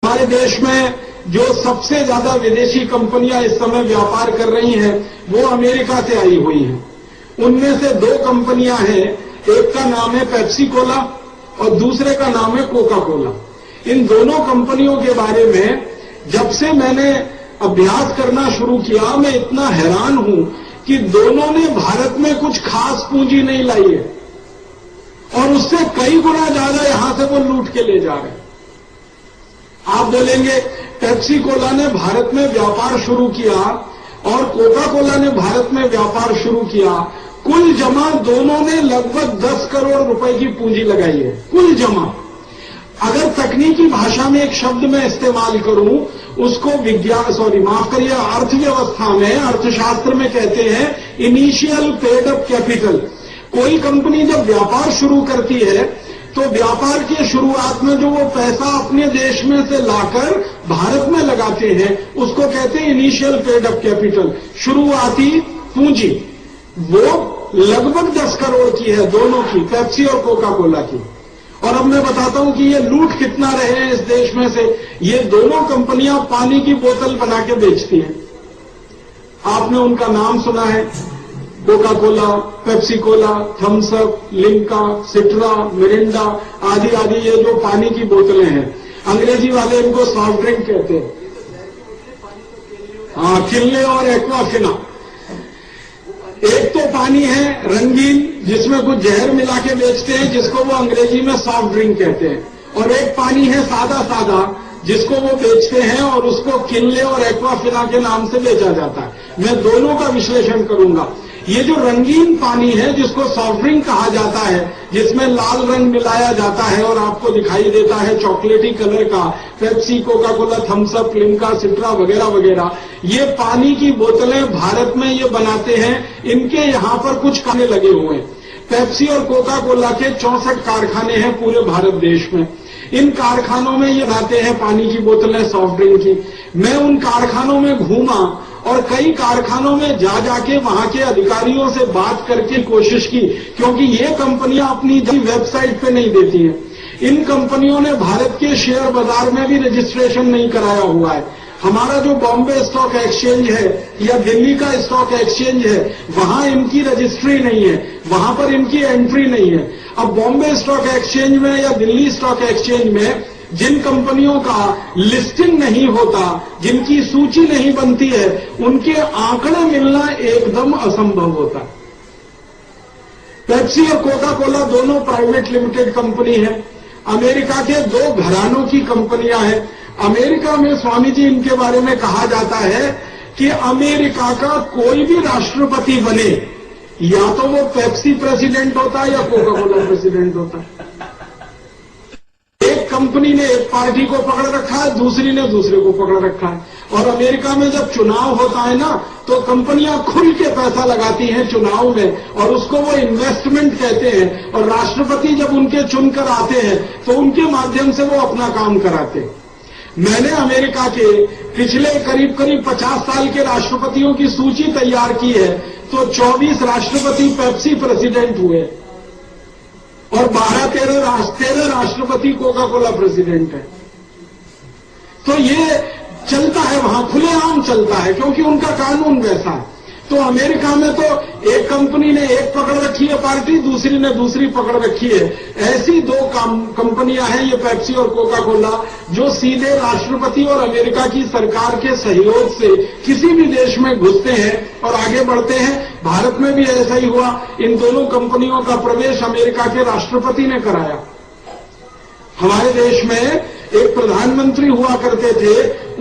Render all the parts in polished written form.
हमारे देश में जो सबसे ज्यादा विदेशी कंपनियां इस समय व्यापार कर रही हैं वो अमेरिका से आई हुई हैं। उनमें से दो कंपनियां हैं, एक का नाम है पेप्सी कोला और दूसरे का नाम है कोका कोला। इन दोनों कंपनियों के बारे में जब से मैंने अभ्यास करना शुरू किया, मैं इतना हैरान हूं कि दोनों ने भारत में कुछ खास पूंजी नहीं लाई है और उससे कई गुना ज्यादा यहां से वो लूट के ले जा रहे हैं। आप बोलेंगे पेप्सी कोला ने भारत में व्यापार शुरू किया और कोका कोला ने भारत में व्यापार शुरू किया, कुल जमा दोनों ने लगभग 10 करोड़ रुपए की पूंजी लगाई है, कुल जमा। अगर तकनीकी भाषा में एक शब्द मैं इस्तेमाल करूं, उसको अर्थव्यवस्था में, अर्थशास्त्र में कहते हैं इनिशियल पेड अप कैपिटल। कोई कंपनी जब व्यापार शुरू करती है तो व्यापार की शुरुआत में जो वो पैसा अपने देश में से लाकर भारत में लगाते हैं उसको कहते हैं इनिशियल पेड अप कैपिटल, शुरुआती पूंजी। वो लगभग 10 करोड़ की है दोनों की, पेप्सी और कोका कोला की। और अब मैं बताता हूं कि ये लूट कितना रहे हैं इस देश में से। ये दोनों कंपनियां पानी की बोतल बना के बेचती हैं। आपने उनका नाम सुना है, Coca Cola, Pepsi Cola, Thums Up, Limca, Citra, Mirinda आदि आदि। ये जो पानी की बोतलें हैं, अंग्रेजी वाले इनको सॉफ्ट ड्रिंक कहते हैं। हाँ, किनले और एक्वाफिना। एक तो पानी है रंगीन जिसमें कुछ जहर मिला के बेचते हैं, जिसको वो अंग्रेजी में सॉफ्ट ड्रिंक कहते हैं, और एक पानी है सादा सादा जिसको वो बेचते हैं और उसको किनले और एक्वाफिना के नाम से बेचा जाता है। मैं दोनों का विश्लेषण करूंगा। ये जो रंगीन पानी है जिसको सॉफ्ट ड्रिंक कहा जाता है, जिसमें लाल रंग मिलाया जाता है और आपको दिखाई देता है चॉकलेटी कलर का, Pepsi, Coca Cola, Thums Up, Limca, Citra वगैरह वगैरह, ये पानी की बोतलें भारत में ये बनाते हैं। इनके यहां पर कुछ कारखाने लगे हुए हैं। पेप्सी और कोका कोला के 64 कारखाने हैं पूरे भारत देश में। इन कारखानों में ये बनाते हैं पानी की बोतलें, सॉफ्ट ड्रिंक की। मैं उन कारखानों में घूमा और कई कारखानों में जा जाके वहां के अधिकारियों से बात करके कोशिश की, क्योंकि ये कंपनियां अपनी वेबसाइट पे नहीं देती हैं। इन कंपनियों ने भारत के शेयर बाजार में भी रजिस्ट्रेशन नहीं कराया हुआ है। हमारा जो बॉम्बे स्टॉक एक्सचेंज है या दिल्ली का स्टॉक एक्सचेंज है, वहां इनकी रजिस्ट्री नहीं है, वहां पर इनकी एंट्री नहीं है। अब बॉम्बे स्टॉक एक्सचेंज में या दिल्ली स्टॉक एक्सचेंज में जिन कंपनियों का लिस्टिंग नहीं होता, जिनकी सूची नहीं बनती है, उनके आंकड़े मिलना एकदम असंभव होता है। पेप्सी और कोका कोला दोनों प्राइवेट लिमिटेड कंपनी है। अमेरिका के दो घरानों की कंपनियां हैं। अमेरिका में स्वामी जी इनके बारे में कहा जाता है कि अमेरिका का कोई भी राष्ट्रपति बने, या तो वो पेप्सी प्रेसिडेंट होता है या कोका कोला प्रेसिडेंट होता है। एक कंपनी ने एक पार्टी को पकड़ रखा है, दूसरी ने दूसरे को पकड़ रखा है। और अमेरिका में जब चुनाव होता है ना, तो कंपनियां खुल के पैसा लगाती हैं चुनाव में और उसको वो इन्वेस्टमेंट कहते हैं। और राष्ट्रपति जब उनके चुनकर आते हैं तो उनके माध्यम से वो अपना काम कराते हैं। मैंने अमेरिका के पिछले करीब 50 साल के राष्ट्रपतियों की सूची तैयार की है, तो 24 राष्ट्रपति पेप्सी प्रेसिडेंट हुए और 13 राष्ट्रपति कोका कोला प्रेसिडेंट है। तो ये चलता है, वहां खुलेआम चलता है, क्योंकि उनका कानून वैसा है। तो अमेरिका में तो एक कंपनी ने एक पकड़ रखी है पार्टी, दूसरी ने दूसरी पकड़ रखी है। ऐसी दो कंपनियां हैं, ये पेप्सी और कोका कोला, जो सीधे राष्ट्रपति और अमेरिका की सरकार के सहयोग से किसी भी देश में घुसते हैं और आगे बढ़ते हैं। भारत में भी ऐसा ही हुआ। इन दोनों कंपनियों का प्रवेश अमेरिका के राष्ट्रपति ने कराया। हमारे देश में एक प्रधानमंत्री हुआ करते थे,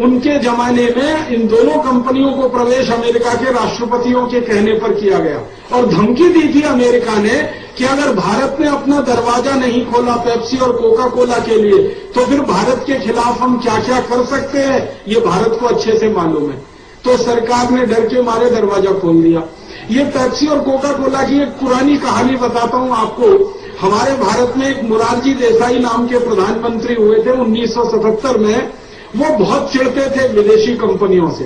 उनके जमाने में इन दोनों कंपनियों को प्रवेश अमेरिका के राष्ट्रपतियों के कहने पर किया गया और धमकी दी थी अमेरिका ने कि अगर भारत ने अपना दरवाजा नहीं खोला पेप्सी और कोका कोला के लिए, तो फिर भारत के खिलाफ हम क्या क्या कर सकते हैं, ये भारत को अच्छे से मालूम है। तो सरकार ने डर के मारे दरवाजा खोल दिया। ये पेप्सी और कोका कोला की एक पुरानी कहानी बताता हूं आपको। हमारे भारत में एक मोरारजी देसाई नाम के प्रधानमंत्री हुए थे 1977 में। वो बहुत चिढ़ते थे विदेशी कंपनियों से,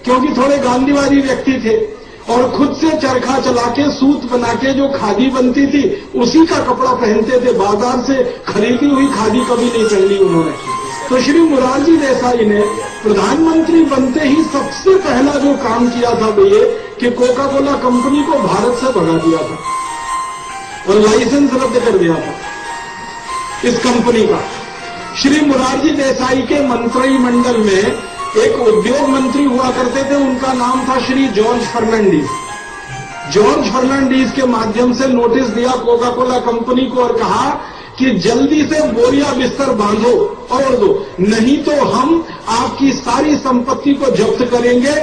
क्योंकि थोड़े गांधीवादी व्यक्ति थे और खुद से चरखा चला के सूत बना के जो खादी बनती थी उसी का कपड़ा पहनते थे। बाजार से खरीदी हुई खादी कभी नहीं पहनी उन्होंने। तो श्री मोरारजी देसाई ने प्रधानमंत्री बनते ही सबसे पहला जो काम किया था वो ये कि कोका कोला कंपनी को भारत से भगा दिया था और लाइसेंस रद्द कर दिया था इस कंपनी का। श्री मोरारजी देसाई के मंत्रिमंडल में एक उद्योग मंत्री हुआ करते थे, उनका नाम था श्री जॉर्ज फर्नांडीज। जॉर्ज फर्नांडीज के माध्यम से नोटिस दिया कोका कोला कंपनी को और कहा कि जल्दी से बोरिया बिस्तर बांधो और दो, नहीं तो हम आपकी सारी संपत्ति को जब्त करेंगे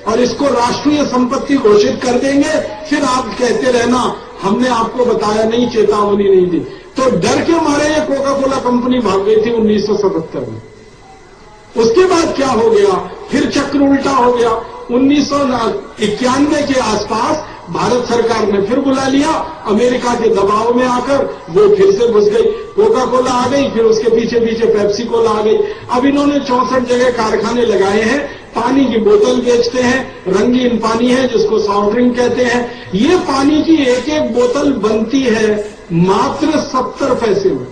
और इसको राष्ट्रीय संपत्ति घोषित कर देंगे। फिर आप कहते रहना हमने आपको बताया नहीं, चेतावनी नहीं दी। तो डर के मारे ये कोका कोला कंपनी भाग गई थी 1977 में। उसके बाद क्या हो गया, फिर चक्र उल्टा हो गया। 1991 के आसपास भारत सरकार ने फिर बुला लिया, अमेरिका के दबाव में आकर वो फिर से घुस गई। कोका कोला आ गई, फिर उसके पीछे पीछे पेप्सी कोला आ गई। अब इन्होंने 64 जगह कारखाने लगाए हैं, पानी की बोतल बेचते हैं, रंगीन पानी है जिसको सॉफ्ट ड्रिंक कहते हैं। ये पानी की एक एक बोतल बनती है मात्र 70 पैसे में।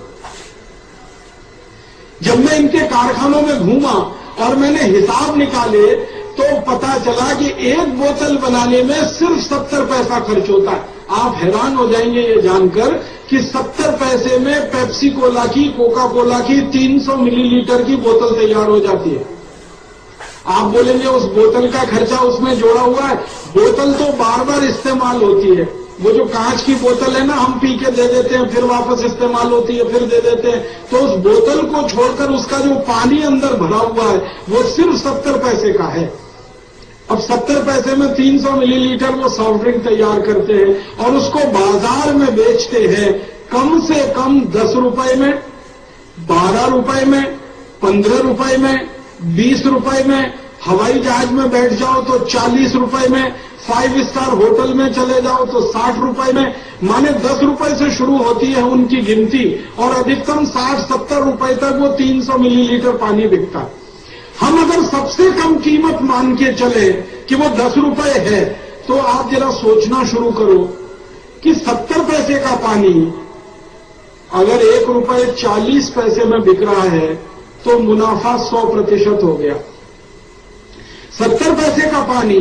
जब मैं इनके कारखानों में घूमा और मैंने हिसाब निकाले तो पता चला कि एक बोतल बनाने में सिर्फ 70 पैसा खर्च होता है। आप हैरान हो जाएंगे ये जानकर कि 70 पैसे में पेप्सी कोला की, कोका कोला की 300 मिलीलीटर की बोतल तैयार हो जाती है। आप बोलेंगे उस बोतल का खर्चा उसमें जोड़ा हुआ है। बोतल तो बार बार इस्तेमाल होती है। वो जो कांच की बोतल है ना, हम पी के दे देते हैं, फिर वापस इस्तेमाल होती है, फिर दे देते हैं। तो उस बोतल को छोड़कर उसका जो पानी अंदर भरा हुआ है वो सिर्फ 70 पैसे का है। अब 70 पैसे में 300 मिलीलीटर वो सॉफ्ट ड्रिंक तैयार करते हैं और उसको बाजार में बेचते हैं कम से कम 10 रुपए में, 12 रुपए में, 15 रुपए में, 20 रुपए में। हवाई जहाज में बैठ जाओ तो 40 रुपए में, 5 स्टार होटल में चले जाओ तो 60 रुपए में। माने 10 रुपए से शुरू होती है उनकी गिनती और अधिकतम 60-70 रुपए तक वो 300 मिलीलीटर पानी बिकता है। हम अगर सबसे कम कीमत मान के चले कि वो 10 रुपए है तो आप जरा सोचना शुरू करो कि 70 पैसे का पानी अगर 1 रुपए 40 पैसे में बिक रहा है तो मुनाफा 100% हो गया। 70 पैसे का पानी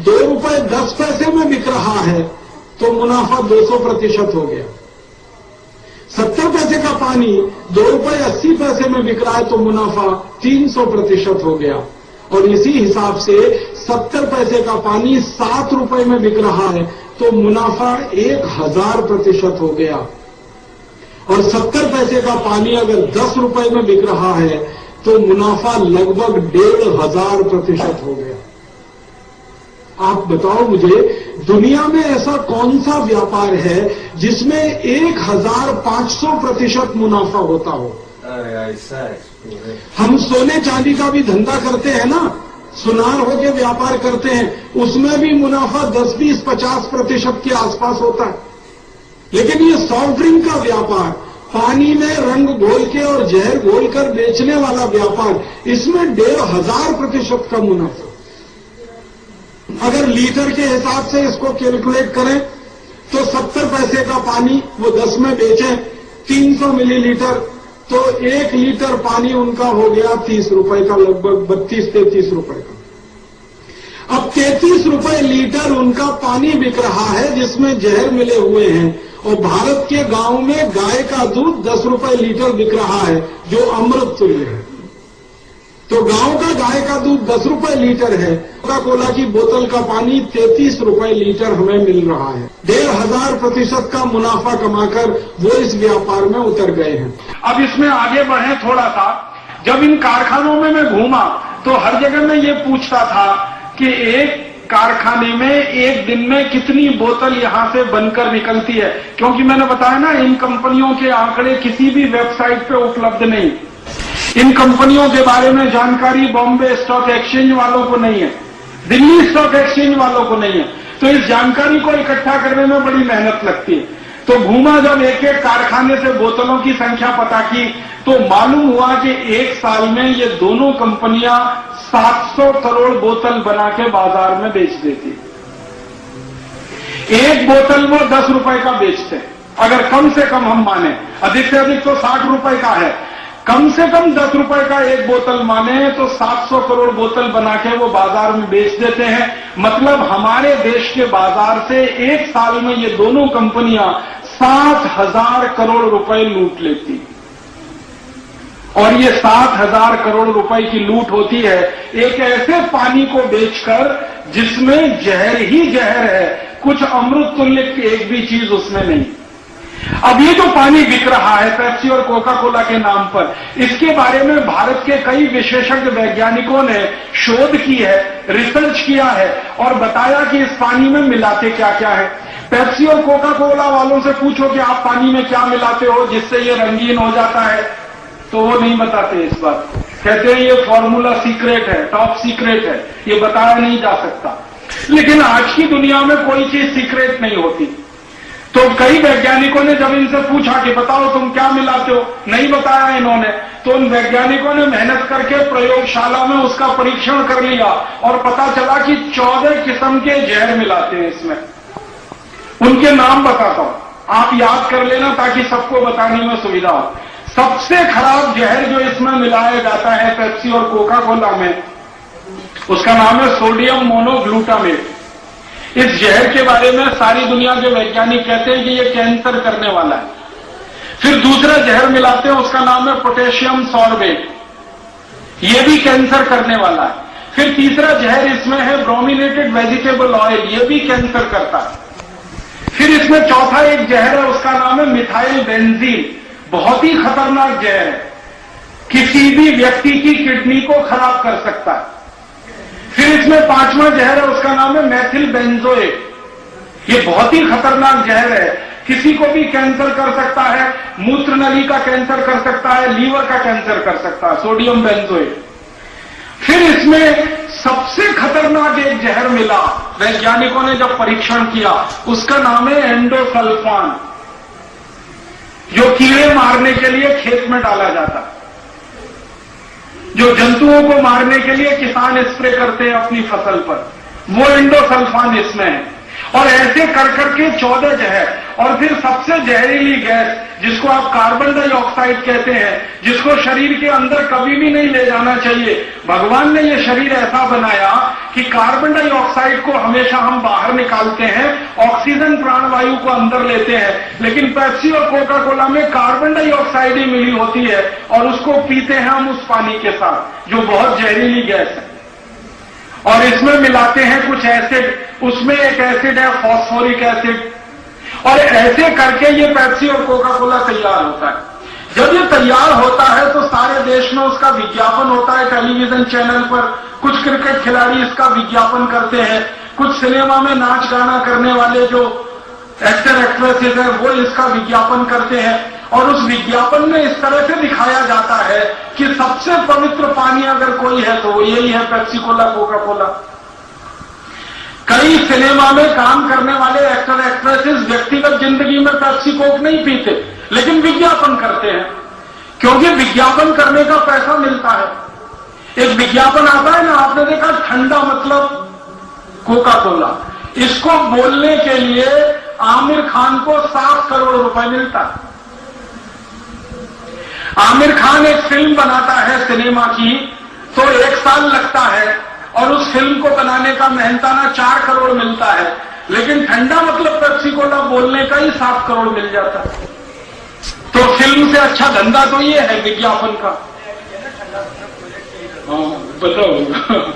2 रुपए 10 पैसे में बिक रहा है तो मुनाफा 200% हो गया। 70 पैसे का पानी 2 रुपए 80 पैसे में बिक रहा है तो मुनाफा 300% हो गया। और इसी हिसाब से 70 पैसे का पानी 7 रुपए में बिक रहा है तो मुनाफा 1000% हो गया। और 70 पैसे का पानी अगर 10 रुपए में बिक रहा है तो मुनाफा लगभग 1500% हो गया। आप बताओ मुझे, दुनिया में ऐसा कौन सा व्यापार है जिसमें 1500% मुनाफा होता हो? हम सोने चांदी का भी धंधा करते हैं ना, सुनार होके व्यापार करते हैं, उसमें भी मुनाफा 10, 20, 50% के आसपास होता है। लेकिन ये सॉफ्ट ड्रिंक का व्यापार, पानी में रंग घोल के और जहर घोल कर बेचने वाला व्यापार, इसमें 1500% का मुनाफा। अगर लीटर के हिसाब से इसको कैलकुलेट करें तो 70 पैसे का पानी वो 10 में बेचें 300 मिलीलीटर, तो 1 लीटर पानी उनका हो गया 30 रुपए का, लगभग 32-33 रुपए का। अब 33 रुपए लीटर उनका पानी बिक रहा है जिसमें जहर मिले हुए हैं। और भारत के गांव में गाय का दूध 10 रुपए लीटर बिक रहा है जो अमृत तुल्य है। तो गांव का गाय का दूध 10 रुपए लीटर है, कोका कोला की बोतल का पानी 33 रुपए लीटर हमें मिल रहा है। 1500% का मुनाफा कमाकर वो इस व्यापार में उतर गए हैं। अब इसमें आगे बढ़े थोड़ा सा, जब इन कारखानों में मैं घूमा तो हर जगह मैं ये पूछता था कि एक कारखाने में एक दिन में कितनी बोतल यहां से बनकर निकलती है, क्योंकि मैंने बताया ना इन कंपनियों के आंकड़े किसी भी वेबसाइट पे उपलब्ध नहीं। इन कंपनियों के बारे में जानकारी बॉम्बे स्टॉक एक्सचेंज वालों को नहीं है, दिल्ली स्टॉक एक्सचेंज वालों को नहीं है। तो इस जानकारी को इकट्ठा करने में बड़ी मेहनत लगती है। तो घूमा जब एक एक कारखाने से बोतलों की संख्या पता की तो मालूम हुआ कि एक साल में ये दोनों कंपनियां 700 करोड़ बोतल बना के बाजार में बेच देती। एक बोतल वो 10 रुपए का बेचते, अगर कम से कम हम माने, अधिक से अधिक तो 60 रुपए का है। कम से कम 10 रुपए का एक बोतल माने तो 700 करोड़ बोतल बना के वो बाजार में बेच देते हैं। मतलब हमारे देश के बाजार से एक साल में ये दोनों कंपनियां 7,000 करोड़ रुपए लूट लेती। और ये 7,000 करोड़ रुपए की लूट होती है एक ऐसे पानी को बेचकर जिसमें जहर ही जहर है, कुछ अमृत तुल्य की एक भी चीज उसमें नहीं। अब ये जो पानी बिक रहा है पेप्सी और कोका कोला के नाम पर, इसके बारे में भारत के कई विशेषज्ञ वैज्ञानिकों ने शोध की है, रिसर्च किया है और बताया कि इस पानी में मिलाते क्या क्या है। पेप्सी और कोका कोला वालों से पूछो कि आप पानी में क्या मिलाते हो जिससे ये रंगीन हो जाता है, तो वो नहीं बताते इस बात को। कहते हैं ये फॉर्मूला सीक्रेट है, टॉप सीक्रेट है, ये बताया नहीं जा सकता। लेकिन आज की दुनिया में कोई चीज सीक्रेट नहीं होती। तो कई वैज्ञानिकों ने जब इनसे पूछा कि बताओ तुम क्या मिलाते हो, नहीं बताया इन्होंने, तो उन वैज्ञानिकों ने मेहनत करके प्रयोगशाला में उसका परीक्षण कर लिया और पता चला कि 14 किस्म के जहर मिलाते हैं इसमें। उनके नाम बताता हूं, आप याद कर लेना ताकि सबको बताने में सुविधा हो। सबसे खराब जहर जो इसमें मिलाया जाता है पेप्सी और कोका कोला में, उसका नाम है सोडियम मोनोग्लूटामेट। इस जहर के बारे में सारी दुनिया के वैज्ञानिक कहते हैं कि यह कैंसर करने वाला है। फिर दूसरा जहर मिलाते हैं, उसका नाम है पोटेशियम सॉर्बेट, यह भी कैंसर करने वाला है। फिर तीसरा जहर इसमें है ब्रोमिनेटेड वेजिटेबल ऑयल, यह भी कैंसर करता है। फिर इसमें चौथा एक जहर है, उसका नाम है मिथाइल बेंजीन, बहुत ही खतरनाक जहर है, किसी भी व्यक्ति की किडनी को खराब कर सकता है। फिर इसमें पांचवा जहर है, उसका नाम है मैथिल बेंजोएट, ये बहुत ही खतरनाक जहर है, किसी को भी कैंसर कर सकता है, मूत्र नली का कैंसर कर सकता है, लीवर का कैंसर कर सकता है, सोडियम बेंजोएट। फिर इसमें सबसे खतरनाक एक जहर मिला, वैज्ञानिकों ने जब परीक्षण किया, उसका नाम है एंडोसल्फान, जो कीड़े मारने के लिए खेत में डाला जाता है, जो जंतुओं को मारने के लिए किसान स्प्रे करते हैं अपनी फसल पर, वो एंडोसल्फान इसमें है। और ऐसे कर करके 14 जहर। और फिर सबसे जहरीली गैस जिसको आप कार्बन डाइऑक्साइड कहते हैं, जिसको शरीर के अंदर कभी भी नहीं ले जाना चाहिए। भगवान ने ये शरीर ऐसा बनाया कि कार्बन डाइऑक्साइड को हमेशा हम बाहर निकालते हैं, ऑक्सीजन प्राणवायु को अंदर लेते हैं। लेकिन पेप्सी और कोका कोला में कार्बन डाइऑक्साइड ही मिली होती है और उसको पीते हैं हम उस पानी के साथ, जो बहुत जहरीली गैस है। और इसमें मिलाते हैं कुछ एसिड, उसमें एक एसिड है फॉस्फोरिक एसिड, और ऐसे करके ये पेप्सी और कोका कोला तैयार होता है। जब ये तैयार होता है तो सारे देश में उसका विज्ञापन होता है टेलीविजन चैनल पर, कुछ क्रिकेट खिलाड़ी इसका विज्ञापन करते हैं, कुछ सिनेमा में नाच गाना करने वाले जो एक्टर एक्ट्रेसेस हैं वो इसका विज्ञापन करते हैं। और उस विज्ञापन में इस तरह से दिखाया जाता है कि सबसे पवित्र पानी अगर कोई है तो वो यही है, पेप्सी कोला कोका कोला। कई सिनेमा में काम करने वाले एक्टर एक्ट्रेसेस व्यक्तिगत जिंदगी में पेप्सी कोक नहीं पीते, लेकिन विज्ञापन करते हैं, क्योंकि विज्ञापन करने का पैसा मिलता है। एक विज्ञापन आता है ना, आपने देखा, ठंडा मतलब कोका कोला, इसको बोलने के लिए आमिर खान को 7 करोड़ रुपए मिलता है। आमिर खान एक फिल्म बनाता है सिनेमा की तो 1 साल लगता है और उस फिल्म को बनाने का मेहनताना 4 करोड़ मिलता है, लेकिन ठंडा मतलब पेप्सी कोला बोलने का ही 7 करोड़ मिल जाता है। तो फिल्म से अच्छा धंधा तो ये है विज्ञापन का। बताओ।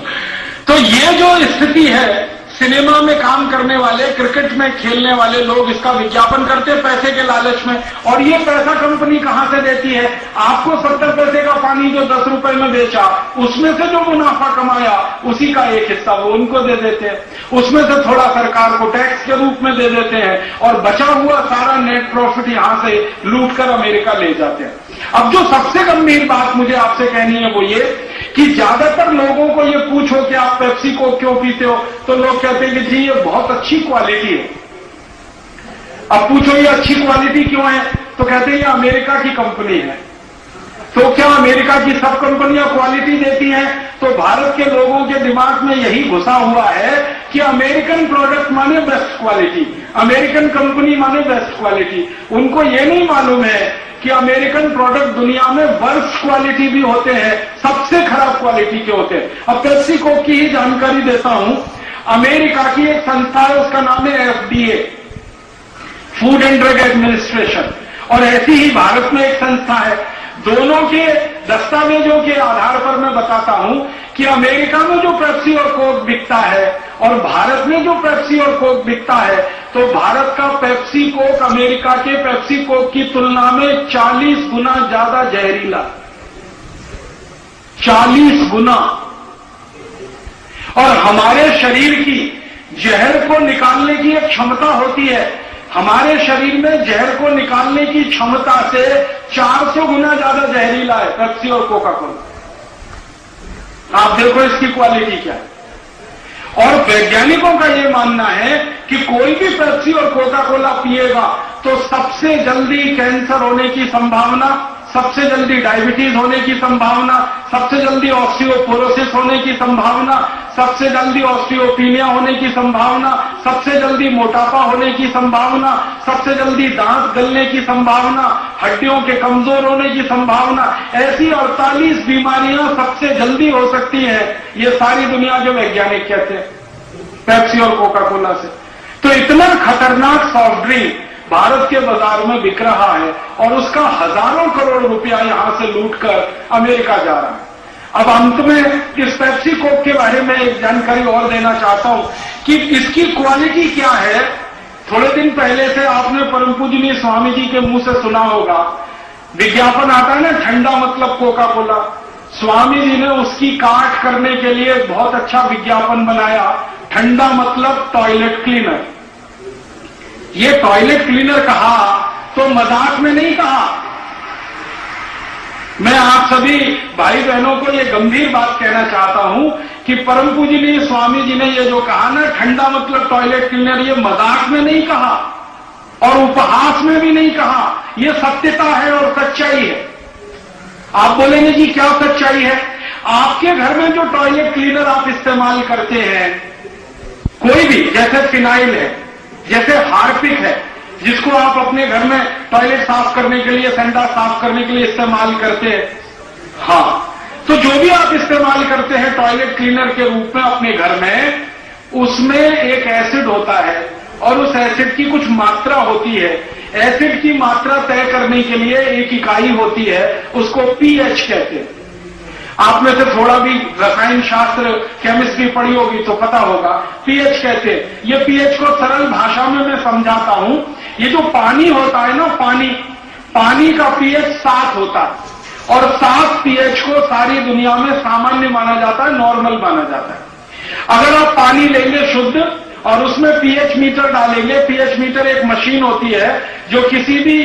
तो ये जो स्थिति है, सिनेमा में काम करने वाले, क्रिकेट में खेलने वाले लोग इसका विज्ञापन करते हैं पैसे के लालच में, और ये पैसा कंपनी कहां से देती है? आपको 70 पैसे का पानी जो 10 रुपए में बेचा, उसमें से जो मुनाफा कमाया उसी का एक हिस्सा वो उनको दे देते हैं, उसमें से थोड़ा सरकार को टैक्स के रूप में दे देते हैं, और बचा हुआ सारा नेट प्रॉफिट यहां से लूट कर अमेरिका ले जाते हैं। अब जो सबसे गंभीर बात मुझे आपसे कहनी है वो ये कि ज्यादातर लोगों को ये पूछो कि आप पेप्सी को क्यों पीते हो, तो लोग कहते हैं कि जी ये बहुत अच्छी क्वालिटी है। अब पूछो ये अच्छी क्वालिटी क्यों है, तो कहते हैं ये अमेरिका की कंपनी है। तो क्या अमेरिका की सब कंपनियां क्वालिटी देती हैं? तो भारत के लोगों के दिमाग में यही घुसा हुआ है कि अमेरिकन प्रोडक्ट माने बेस्ट क्वालिटी, अमेरिकन कंपनी माने बेस्ट क्वालिटी। उनको ये नहीं मालूम है कि अमेरिकन प्रोडक्ट दुनिया में वर्स्ट क्वालिटी भी होते हैं, सबसे खराब क्वालिटी के होते हैं। अब पेप्सी कोक की ही जानकारी देता हूं। अमेरिका की एक संस्था है, उसका नाम है FDA, food and drug administration, और ऐसी ही भारत में एक संस्था है। दोनों के दस्तावेजों के आधार पर मैं बताता हूं कि अमेरिका में जो पेप्सी और कोक बिकता है और भारत में जो पेप्सी और कोक बिकता है, तो भारत का पेप्सी कोक अमेरिका के पेप्सी कोक की तुलना में 40 गुना ज्यादा जहरीला, 40 गुना। और हमारे शरीर की जहर को निकालने की एक क्षमता होती है, हमारे शरीर में जहर को निकालने की क्षमता से 400 गुना ज्यादा जहरीला है पेप्सी और कोका कोला। आप देखो इसकी क्वालिटी क्या है। और वैज्ञानिकों का यह मानना है कि कोई भी पेप्सी और कोका कोला पिएगा तो सबसे जल्दी कैंसर होने की संभावना, सबसे जल्दी डायबिटीज होने की संभावना, सबसे जल्दी ऑस्टियोपोरोसिस होने की संभावना, सबसे जल्दी ऑस्टियोपीनिया होने की संभावना, सबसे जल्दी मोटापा होने की संभावना, सबसे जल्दी दांत गलने की संभावना, हड्डियों के कमजोर होने की संभावना, ऐसी 48 बीमारियां सबसे जल्दी हो सकती हैं। ये सारी दुनिया के वैज्ञानिक कहते हैं पेप्सी और कोका कोला से। तो इतना खतरनाक सॉफ्ट ड्रिंक भारत के बाजार में बिक रहा है और उसका हजारों करोड़ रुपया यहां से लूटकर अमेरिका जा रहा है। अब अंत में इस पेप्सी कोक के बारे में एक जानकारी और देना चाहता हूं कि इसकी क्वालिटी क्या है। थोड़े दिन पहले से आपने परम पूजनीय स्वामी जी के मुंह से सुना होगा, विज्ञापन आता है ना, ठंडा मतलब कोका कोला। स्वामी जी ने उसकी काट करने के लिए बहुत अच्छा विज्ञापन बनाया, ठंडा मतलब टॉयलेट क्लीनर। ये टॉयलेट क्लीनर कहा तो मजाक में नहीं कहा। मैं आप सभी भाई बहनों को ये गंभीर बात कहना चाहता हूं कि परम पूजनीय स्वामी जी ने ये जो कहा ना, ठंडा मतलब टॉयलेट क्लीनर, ये मजाक में नहीं कहा और उपहास में भी नहीं कहा, ये सत्यता है और सच्चाई है। आप बोलेंगे जी क्या सच्चाई है? आपके घर में जो टॉयलेट क्लीनर आप इस्तेमाल करते हैं, कोई भी, जैसे फिनाइल है, जैसे हार्पिक है, जिसको आप अपने घर में टॉयलेट साफ करने के लिए, संडास साफ करने के लिए इस्तेमाल करते हैं, हाँ, तो जो भी आप इस्तेमाल करते हैं टॉयलेट क्लीनर के रूप में अपने घर में, उसमें एक एसिड होता है और उस एसिड की कुछ मात्रा होती है। एसिड की मात्रा तय करने के लिए एक इकाई होती है, उसको पीएच कहते हैं। आप में से थोड़ा भी रसायन शास्त्र, केमिस्ट्री पढ़ी होगी तो पता होगा, पीएच कहते हैं। ये पीएच को सरल भाषा में मैं समझाता हूं। ये जो पानी होता है ना, पानी का पीएच 7 होता है और 7 पीएच को सारी दुनिया में सामान्य माना जाता है, नॉर्मल माना जाता है। अगर आप पानी लेंगे शुद्ध और उसमें पीएच मीटर डालेंगे, पीएच मीटर एक मशीन होती है जो किसी भी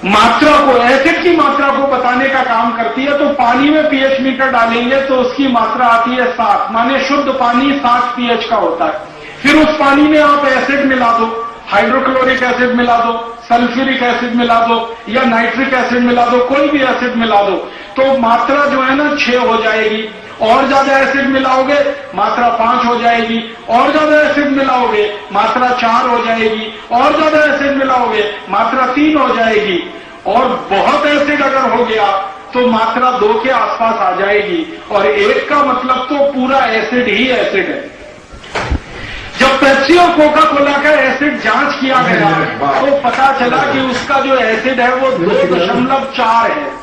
मात्रा को, एसिड की मात्रा को बताने का काम करती है, तो पानी में पीएच मीटर डालेंगे तो उसकी मात्रा आती है 7, माने शुद्ध पानी 7 पीएच का होता है। फिर उस पानी में आप एसिड मिला दो, हाइड्रोक्लोरिक एसिड मिला दो, सल्फ्यूरिक एसिड मिला दो या नाइट्रिक एसिड मिला दो, कोई भी एसिड मिला दो, तो मात्रा जो है ना 6 हो जाएगी। और ज्यादा एसिड मिलाओगे मात्रा 5 हो जाएगी, और ज्यादा एसिड मिलाओगे मात्रा 4 हो जाएगी, और ज्यादा एसिड मिलाओगे मात्रा 3 हो जाएगी, और बहुत एसिड अगर हो गया तो मात्रा 2 के आसपास आ जाएगी। और 1 का मतलब तो पूरा एसिड ही एसिड है। जब पेप्सी और कोका कोला का एसिड जांच किया गया तो पता चला कि उसका जो एसिड है वो 2.4 है।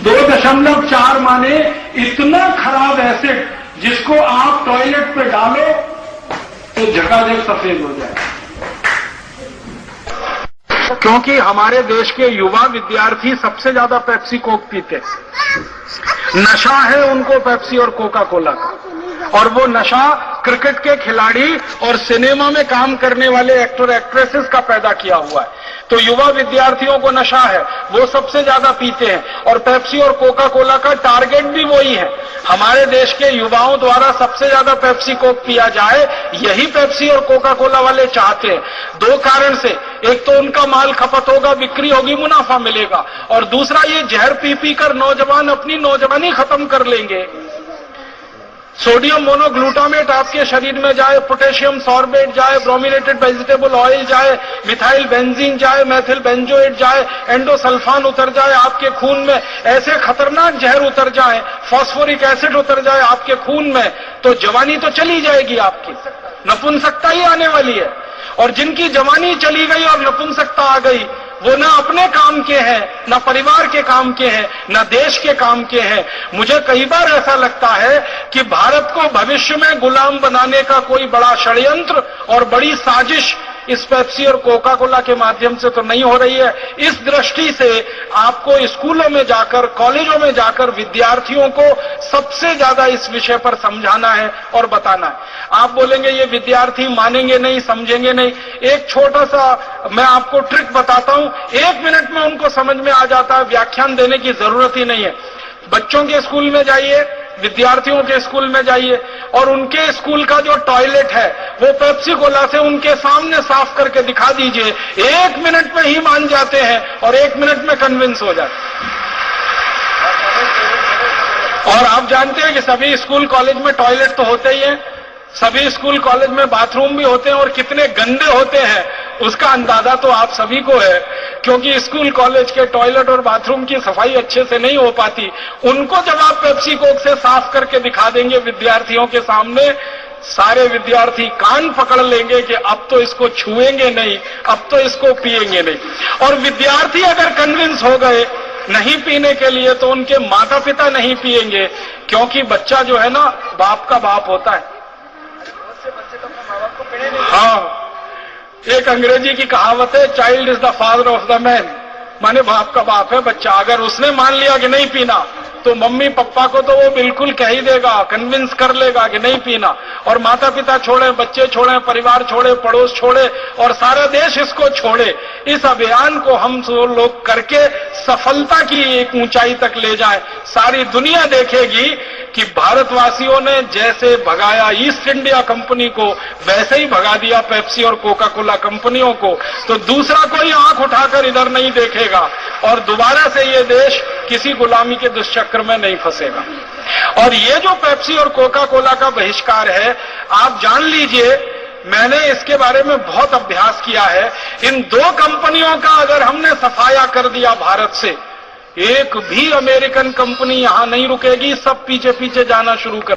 2.4 माने इतना खराब एसिड जिसको आप टॉयलेट पे डालो तो झकाझक सफेद हो जाए। क्योंकि हमारे देश के युवा विद्यार्थी सबसे ज्यादा पेप्सी कोक पीते, नशा है उनको पेप्सी और कोका कोला का, और वो नशा क्रिकेट के खिलाड़ी और सिनेमा में काम करने वाले एक्टर एक्ट्रेसेस का पैदा किया हुआ है। तो युवा विद्यार्थियों को नशा है, वो सबसे ज्यादा पीते हैं, और पेप्सी और कोका कोला का टारगेट भी वही है। हमारे देश के युवाओं द्वारा सबसे ज्यादा पेप्सी कोक पिया जाए, यही पेप्सी और कोका कोला वाले चाहते हैं। 2 कारण से, एक तो उनका माल खपत होगा, बिक्री होगी, मुनाफा मिलेगा, और दूसरा ये जहर पी पी कर नौजवान अपनी नौजवानी खत्म कर लेंगे। सोडियम मोनोग्लूटामेट आपके शरीर में जाए, पोटेशियम सॉर्बेट जाए, ब्रोमिनेटेड वेजिटेबल ऑयल जाए, मिथाइल बेंजीन जाए, मैथिल बेंजोएट जाए, एंडोसल्फान उतर जाए आपके खून में, ऐसे खतरनाक जहर उतर जाए, फास्फोरिक एसिड उतर जाए आपके खून में, तो जवानी तो चली जाएगी आपकी, नपुंसकता ही आने वाली है। और जिनकी जवानी चली गई और नपुंसकता आ गई, वो ना अपने काम के हैं, ना परिवार के काम के हैं, ना देश के काम के हैं। मुझे कई बार ऐसा लगता है कि भारत को भविष्य में गुलाम बनाने का कोई बड़ा षड्यंत्र और बड़ी साजिश इस पेप्सी और कोका कोला के माध्यम से तो नहीं हो रही है। इस दृष्टि से आपको स्कूलों में जाकर, कॉलेजों में जाकर विद्यार्थियों को सबसे ज्यादा इस विषय पर समझाना है और बताना है। आप बोलेंगे ये विद्यार्थी मानेंगे नहीं, समझेंगे नहीं। एक छोटा सा मैं आपको ट्रिक बताता हूं, 1 मिनट में उनको समझ में आ जाता है, व्याख्यान देने की जरूरत ही नहीं है। बच्चों के स्कूल में जाइए, विद्यार्थियों के स्कूल में जाइए और उनके स्कूल का जो टॉयलेट है वो पेप्सी कोला से उनके सामने साफ करके दिखा दीजिए, 1 मिनट में ही मान जाते हैं और 1 मिनट में कन्विंस हो जाते हैं। और आप जानते हैं कि सभी स्कूल कॉलेज में टॉयलेट तो होते ही हैं, सभी स्कूल कॉलेज में बाथरूम भी होते हैं, और कितने गंदे होते हैं उसका अंदाजा तो आप सभी को है, क्योंकि स्कूल कॉलेज के टॉयलेट और बाथरूम की सफाई अच्छे से नहीं हो पाती। उनको जब आप पेप्सी कोक से साफ करके दिखा देंगे विद्यार्थियों के सामने, सारे विद्यार्थी कान पकड़ लेंगे कि अब तो इसको छुएंगे नहीं, अब तो इसको पिएंगे नहीं। और विद्यार्थी अगर कन्विंस हो गए नहीं पीने के लिए, तो उनके माता पिता नहीं पिएंगे, क्योंकि बच्चा जो है ना बाप का बाप होता है। हाँ, एक अंग्रेजी की कहावत है, child is the father of the man, माने बाप का बाप है बच्चा। अगर उसने मान लिया कि नहीं पीना, तो मम्मी पापा को तो वो बिल्कुल कह ही देगा, कन्विंस कर लेगा कि नहीं पीना। और माता पिता छोड़े, बच्चे छोड़े, परिवार छोड़े, पड़ोस छोड़े और सारा देश इसको छोड़े। इस अभियान को हम सब लोग करके सफलता की एक ऊंचाई तक ले जाएं। सारी दुनिया देखेगी कि भारतवासियों ने जैसे भगाया ईस्ट इंडिया कंपनी को, वैसे ही भगा दिया पेप्सी और कोका कोला कंपनियों को। तो दूसरा कोई आंख उठाकर इधर नहीं देखेगा और दोबारा से ये देश किसी गुलामी के दुष्चक्र में नहीं फंसेगा। और ये जो पेप्सी और कोका कोला का बहिष्कार है, आप जान लीजिए, मैंने इसके बारे में बहुत अभ्यास किया है। इन 2 कंपनियों का अगर हमने सफाया कर दिया भारत से, एक भी अमेरिकन कंपनी यहां नहीं रुकेगी, सब पीछे पीछे जाना शुरू कर